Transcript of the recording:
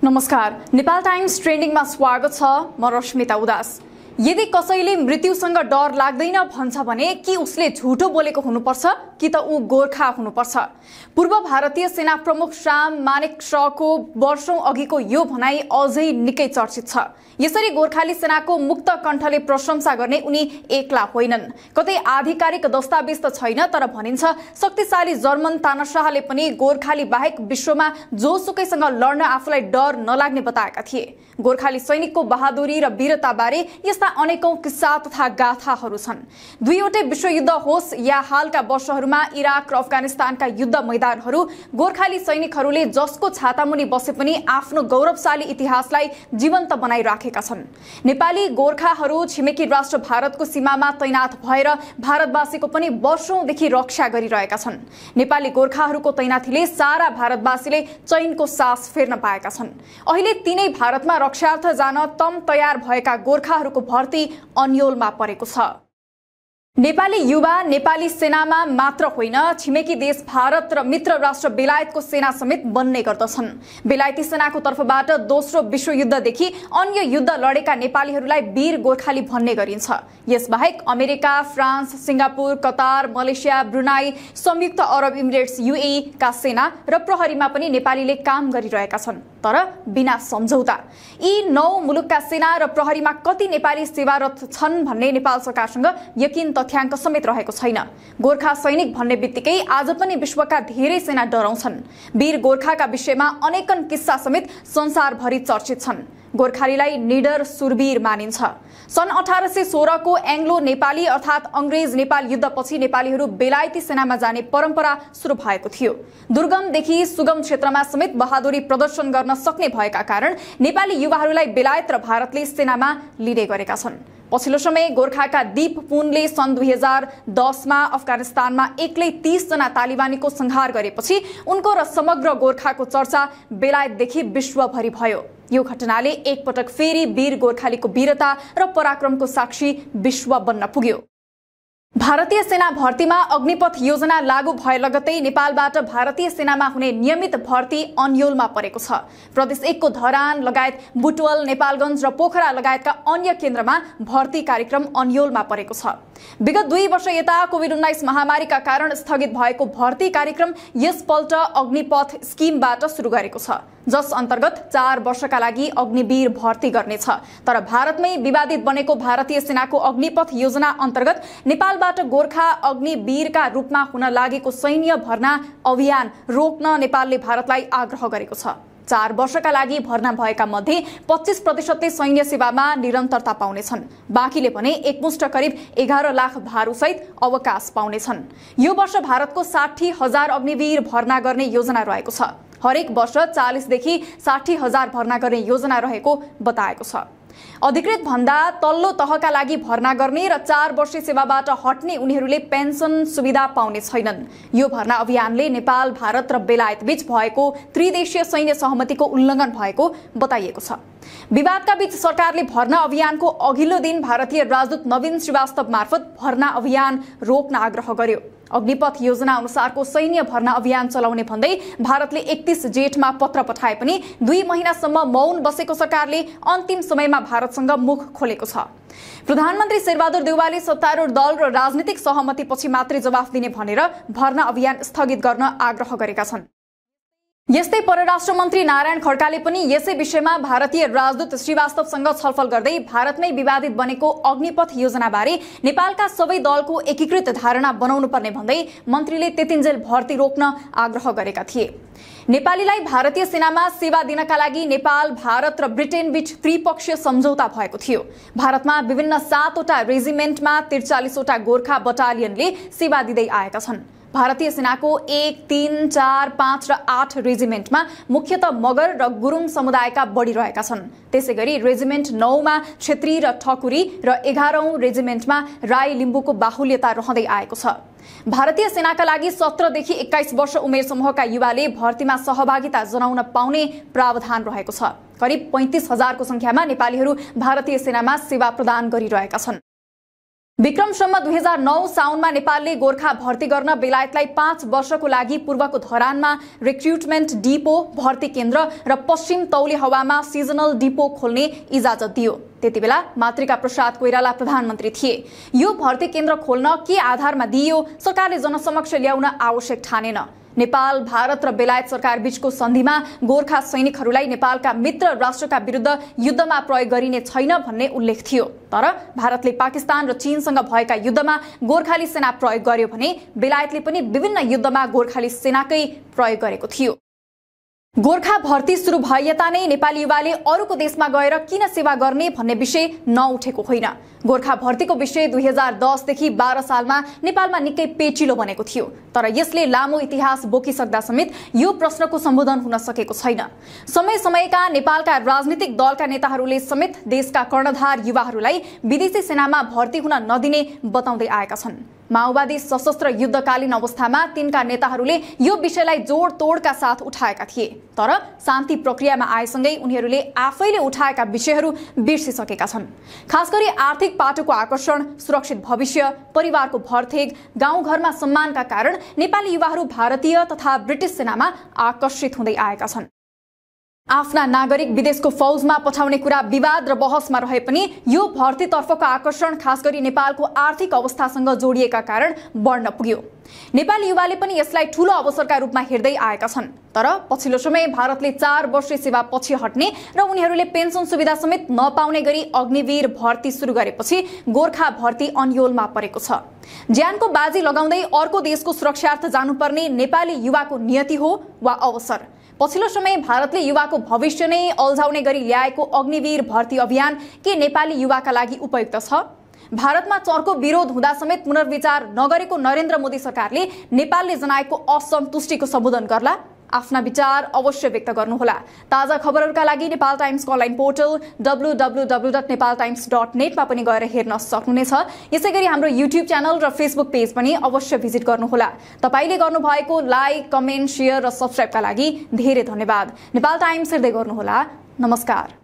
नमस्कार, नेपाल टाइम्स ट्रेन्डिङमा स्वागत छ। म रश्मिता उदास। यदि कसैले मृत्युसँग डर लाग्दैन भन्छ भने कि उसले झुटो बोलेको हुनुपर्छ कि त ऊ गोर्खा हुनुपर्छ। पूर्व भारतीय सेना प्रमुख श्याम मानेकशॉको वर्षौं अघिको यो भनाई अझै निकै चर्चित छ। यसरी गोर्खाली सेनाको मुक्त कण्ठले प्रशंसा गर्ने उनी एक्ला होइनन्। कतै आधिकारिक दस्तावेज त छैन, तर भनिन्छ शक्तिशाली जर्मन तानाशाहले पनि गोर्खाली बाहेक विश्वमा जोसुकैसँग लड्न आफूलाई डर नलाग्ने बताएका थिए। गोर्खाली सैनिकको बहादुरी र वीरताबारे यस्ता अनेकौं किस्सा तथा गाथाहरू छन्। दुईवटै विश्वयुद्ध होस् या हालका वर्षहरूमा इराक र अफगानिस्तानका युद्ध मैदानहरू, गोर्खाली सैनिकहरूले जसको छातामुनि बसे पनि आफ्नो गौरवशाली इतिहासलाई जीवन्त बनाइराखेका छन्। नेपाली गोर्खाहरू छिमेकी राष्ट्र भारतको सीमामा तैनात भएर भारतवासीको पनि वर्षौंदेखि रक्षा गरिरहेका छन्। नेपाली गोर्खाहरूको तैनाथीले सारा भारतवासीले चैनको सास फेर्न पाएका छन्। अहिले तिनै भारतमा रक्षार्थ जान तम तयार भएका गोर्खाहरूको भर्ती अन्योलमा परेको छ। नेपाली युवा नेपाली सेनामा मात्र होइन, छिमेकी देश भारत र मित्र राष्ट्र बेलायतको सेना समेत बन्ने गर्दछन्। बेलायती सेनाको तर्फबाट दोस्रो विश्वयुद्धदेखि अन्य युद्ध लडेका नेपालीहरूलाई वीर गोर्खाली भन्ने गरिन्छ। यसबाहेक America, France, Singapore, Qatar, Malaysia, Brunei, संयुक्त अरब इमिरेट्स UAE का सेना र प्रहरीमा पनि नेपालीले काम गरिरहेका छन्, तर बिना सम्झौता। यी 9 मुलुकका सेना र प्रहरीमा कति नेपाली सेवारत छन् भन्ने नेपाल सरकारसँग यकिन तथ्याङ्क समेत रहेको छैन। गोर्खा सैनिक भन्ने बित्तिकै आज पनि विश्वका धेरै सेना डराउँछन्। वीर गोर्खाका विषयमा अनेकन किस्सा समेत संसारभरि चर्चित छन्। गोर्खालीलाई निडर सुरवीर मानिन्छ। सन् 1816 को एङ्ग्लो नेपाली अर्थात् अंग्रेज नेपाल युद्धपछि नेपालीहरू बेलायती सेनामा जाने परम्परा सुरु भएको थियो। दुर्गमदेखि सुगम क्षेत्रमा समेत बहादुरी प्रदर्शन गर्न सक्ने भएका कारण नेपाली युवाहरूलाई बेलायत र भारतले सेनामा लिने गरेका छन्। पछिल्लो समय गोर्खाका दीप पुनले सन् 2010 मा अफगानिस्तानमा एक्लै 30 जना तालिबानीको संहार गरेपछि उनको र समग्र गोर्खाको चर्चा बेलायतदेखि विश्वभरि भयो। यो घटनाले एकपटक फेरि वीर गोर्खालीको वीरता र पराक्रमको साक्षी विश्व बन्न पुग्यो। भारतीय सेना भर्तीमा अग्निपथ योजना लागू भए लगतै नेपालबाट भारतीय सेनामा हुने नियमित भर्ती अन्योलमा परेको छ। प्रदेश 1 को धरान लगायत बुटवल, नेपालगञ्ज र पोखरा लगायतका अन्य केन्द्रमा भर्ती कार्यक्रम अन्योलमा परेको छ। विगत 2 वर्ष यता कोभिड-19 महामारीका कारण स्थगित भएको भर्ती कार्यक्रम यसपल्ट अग्निपथ स्किमबाट सुरु गरेको छ, जस अन्तर्गत 4 वर्षका लागि अग्निवीर भर्ती गर्नेछ। तर भारतमै विवादित बनेको भारतीय सेनाको अग्निपथ योजना अन्तर्गत नेपालबाट गोर्खा अग्निवीरका रूपमा हुन लागेको सैन्य भर्ना अभियान रोक्न नेपालले भारतलाई आग्रह गरेको छ। 4 वर्षका लागि भर्ना भएका मध्ये 25% सैन्य सेवामा निरन्तरता पाउनेछन्। बाँकीले भने एकमुष्ट करिब 11 लाख भारूसहित अवकाश पाउनेछन्। यो वर्ष भारतको 60,000 अग्निवीर भर्ना गर्ने योजना रहेको छ। हरेक वर्ष 40 देखि 60,000 भर्ना गर्ने योजना रहेको बताएको छ। अधिकृत भन्दा तल्लो तहका लागि भर्ना गर्ने र 4 वर्षे सेवाबाट हट्ने उनीहरूले पेन्सन सुविधा पाउने छैनन्। यो भर्ना अभियानले नेपाल, भारत र बेलायत बीच भएको त्रिदेशीय सैन्य सहमतिको उल्लङ्घन भएको बताइएको छ। विवादका बीच सरकारले भर्ना अभियानको अघिल्लो दिन भारतीय राजदूत नवीन श्रीवास्तव मार्फत भर्ना अभियान रोक्न आग्रह गर्यो। अग्निपथ योजना अनुसारको सैन्य भर्ना अभियान चलाउने भन्दै भारतले 31 जेठमा पत्र पठाए पनि 2 महिनासम्म मौन बसेको सरकारले अन्तिम समयमा भारतसँग मुख खोलेको छ। प्रधानमन्त्री शेरबहादुर देउवाले सत्तारूढ दल र राजनीतिक सहमतिपछि मात्रै जवाफ दिने भनेर भर्ना अभियान स्थगित गर्न आग्रह गरेका छन्। यस्तै परराष्ट्र मन्त्री नारायण खड्काले पनि यसै विषयमा भारतीय राजदूत श्रीवास्तवसँग छलफल गर्दै भारतमै विवादित बनेको अग्निपथ योजनाबारे नेपालका सबै दलको एकीकृत धारणा बनाउनु पर्ने भन्दै मन्त्रीले त्यतिन्जेल भर्ती रोक्न आग्रह गरेका थिए। नेपालीलाई भारतीय सेनामा सेवा दिनका लागि नेपाल, भारत र ब्रिटेन बीच त्रिपक्षीय सम्झौता भएको थियो। भारतमा विभिन्न 7 वटा रेजिमेन्टमा 43 वटा गोर्खा बटालियनले सेवा दिँदै आएका छन्। भारतीय सेनाको 1, 3, 4, 5 र 8 रेजिमेन्टमा मुख्यतः मगर र गुरुङ समुदायका बढी रहेका छन्। त्यसैगरी रेजिमेन्ट 9 मा क्षेत्री र ठकुरी र 11औं रेजिमेन्टमा राई लिम्बूको बाहुल्यता रहँदै आएको छ। भारतीय सेनाका लागि 17 देखि 21 वर्ष उमेर समूहका युवाले भर्तीमा सहभागिता जनाउन पाउने प्रावधान रहेको छ। करिब 35,000 को संख्यामा नेपालीहरू भारतीय सेनामा सेवा प्रदान गरिरहेका छन्। विक्रमसम्म 2009 साउनमा नेपालले गोर्खा भर्ती गर्न बेलायतलाई 5 वर्षको लागि पूर्वको धरानमा रिक्रुटमेन्ट डिपो, भर्ती केन्द्र र पश्चिम तौले हावामा सिजनल डिपो खोल्ने इजाजत दियो। त्यतिबेला मातृका प्रसाद कोइराला प्रधानमन्त्री थिए। यो भर्ती केन्द्र खोल्न के आधारमा दिइयो सरकारले जनसमक्ष ल्याउन आवश्यक ठानेन। नेपाल, भारत र बेलायत सरकार बीचको सन्धिमा गोर्खा सैनिकहरूलाई नेपालका मित्र राष्ट्रका विरुद्ध युद्धमा प्रयोग गरिने छैन भन्ने उल्लेख थियो। तर भारतले पाकिस्तान र चीनसँग भएका युद्धमा गोर्खाली सेना प्रयोग गर्यो भने बेलायतले पनि विभिन्न युद्धमा गोर्खाली सेनाकै प्रयोग गरेको थियो। गोर्खा भर्ती सुरु भए यता नै नेपाली युवाले अरूको देशमा गएर किन सेवा गर्ने भन्ने विषय नउठेको होइन। गोर्खा भर्तीको विषय 2010 देखि 12 सालमा नेपालमा निकै पेचिलो बनेको थियो। तर यसले लामो इतिहास बोकिसक्दा समेत यो प्रश्नको सम्बोधन हुन सकेको छैन। समय समयका नेपालका राजनीतिक दलका नेताहरूले समेत देशका कर्णधार युवाहरूलाई विदेशी सेनामा भर्ती हुन नदिने बताउँदै आएका छन्। माओवादी सशस्त्र युद्धकालीन अवस्थामा तिनका नेताहरूले यो विषयलाई जोडतोडका साथ उठाएका थिए। तर शान्ति प्रक्रियामा आएसँगै उनीहरूले आफैले उठाएका विषयहरू बिर्सिसकेका छन्। खास गरी आर्थिक पाटोको आकर्षण, सुरक्षित भविष्य, परिवारको भरथेग, गाउँघरमा सम्मानका कारण नेपाली युवाहरू भारतीय तथा ब्रिटिस सेनामा आकर्षित हुँदै आएका छन्। आफ्ना नागरिक विदेशको फौजमा पठाउने कुरा विवाद र बहसमा रहे पनि यो भर्तीतर्फको आकर्षण खास गरी नेपालको आर्थिक अवस्थासँग जोडिएका कारण बढ्न पुग्यो। नेपाली युवाले पनि यसलाई ठूलो अवसरका रूपमा हेर्दै आएका छन्। तर पछिल्लो समय भारतले 4 वर्षे सेवा पछि हट्ने र उनीहरूले पेन्सन सुविधा समेत नपाउने गरी अग्निवीर भर्ती सुरु गरेपछि गोर्खा भर्ती अन्योलमा परेको छ। ज्यानको बाजी लगाउँदै अर्को देशको सुरक्षार्थ जानुपर्ने नेपाली युवाको नियति हो वा अवसर? पछिल्लो समय भारतले युवाको भविष्य नै अल्झाउने गरी ल्याएको अग्निवीर भर्ती अभियान के नेपाली युवाका लागि उपयुक्त छ? भारतमा चर्को विरोध हुँदा समेत पुनर्विचार नगरेको नरेन्द्र मोदी सरकारले नेपालले जनाएको असन्तुष्टिको सम्बोधन गर्ला? आफ्ना विचार अवश्य व्यक्त गर्नुहोला। ताजा खबरहरूका लागि नेपाल टाइम्सको अनलाइन पोर्टल www.nepaltimes.net मा पनि गएर हेर्न सक्नुहुनेछ। यसैगरी हाम्रो युट्युब च्यानल र फेसबुक पेज पनि अवश्य भिजिट गर्नुहोला। तपाईले गर्नुभएको लाइक, कमेन्ट, शेयर र सब्स्क्राइबका लागि धेरै धन्यवाद। नेपाल टाइम्स हेर्दै गर्नुहोला। नमस्कार।